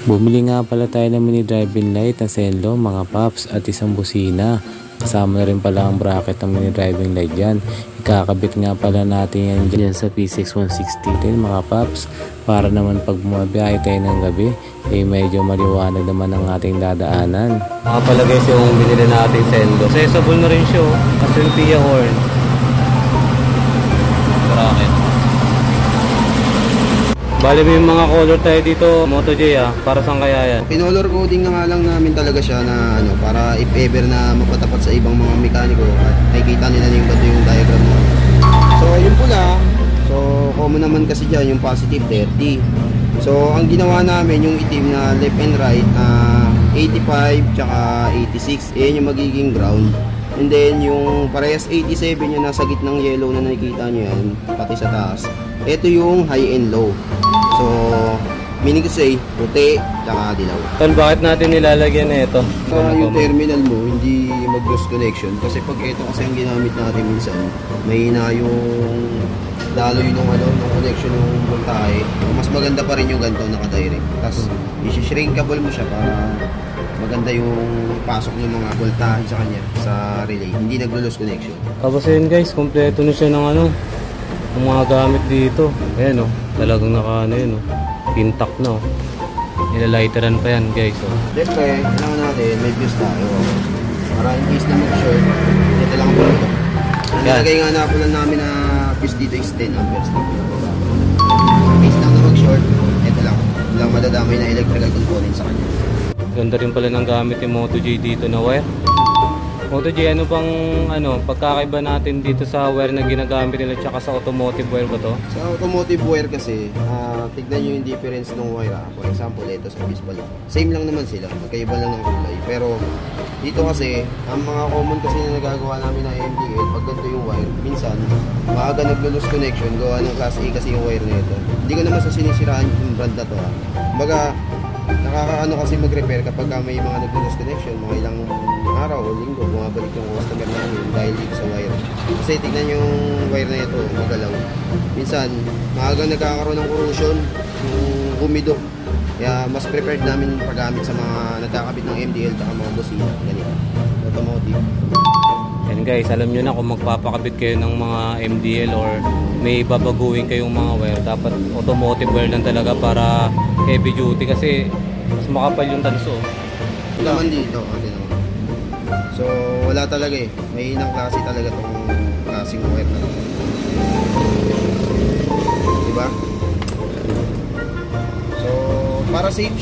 Bumili nga pala tayo ng mini driving light na Senlo mga paps at isang busina. Kasama na rin pala ang bracket ng mini driving light dyan. Ikakabit nga pala natin yan dyan sa P6160 din mga paps. Para naman pag bumabiyahe tayo ng gabi, medyo maliwanag naman ang ating dadaanan. Mga pala guys yung binili natin Senlo. Accessible na rin siya kasi yung Pia horn. Bracket. Bali may mga color tayo dito, Moto J para saan kaya yan? Pinolor coding na nga lang namin talaga siya na para if ever na mapatapat sa ibang mga mekaniko at makikita nila yung bato yung diagram na. So yung pula, so common naman kasi dyan yung positive 30. So ang ginawa namin yung itim na left and right, 85 tsaka 86, yan yung magiging ground. And then yung parehas 87 yung nasa gitnang yellow na nakikita nyo yan, pati sa taas. Ito yung high and low. So, meaning to say, puti, tsaka dilaw. Tol, bakit natin nilalagyan na ito? Yung terminal mo, hindi mag-loss connection. Kasi pag ito kasi ang ginamit natin minsan, mahina yung daloy ng connection ng voltahe. Mas maganda pa rin yung ganito naka-direct. Tapos, isi-shrinkable mo siya para maganda yung pasok ng mga voltahe sa kanya sa relay. Hindi nag-loss connection. Tapos yun guys, kompleto na siya ng ng mga gamit dito. Ayan talagang yun intact na Nilalightaran pa yan guys Siyempre, kailangan natin may fuse tayo. Para in case na mag-short, ito lang po ito. Nilagay nga na po lang namin na fuse dito is 10 amperes na po. In case lang na mag-short, ito lang. Walang madadamay na electrical component sa kanya. Ganda rin pala ng gamit yung Moto J dito na wire. Moto J, ano bang pagkakaiba natin dito sa wire na ginagamit nila tsaka sa automotive wire ba to? Sa automotive wire kasi, tignan nyo yung difference ng wire. For example, ito sa baseball. Same lang naman sila, magkaiba lang ng kulay. Pero dito kasi, ang mga common kasi na nagagawa namin na MDL, pag ganito yung wire, minsan, maaga nag-lose connection, gawa ng class A kasi yung wire na ito. Hindi ko naman sa sinisiraan yung brand na to Kumbaga, nakakaano kasi mag-repair kapag may mga nag-lose connection, mga ilang araw o linggo, bumabalik yung customer namin dahil dito sa wire. Kasi tignan yung wire na ito, magalaw. Minsan, maaga nagkakaroon ng corrosion, yung humido. Kaya mas prepared namin paggamit sa mga nagkakabit ng MDL at mga busina. Ganito. Automotive. And guys, alam nyo na kung magpapakabit kayo ng mga MDL or may babaguhin kayong mga wire, dapat automotive wire lang talaga para heavy duty kasi mas makapal yung tanso. Naman dito, okay naman. So, wala talaga may inang klase talaga itong klaseng wire na ito. Diba? So, para safe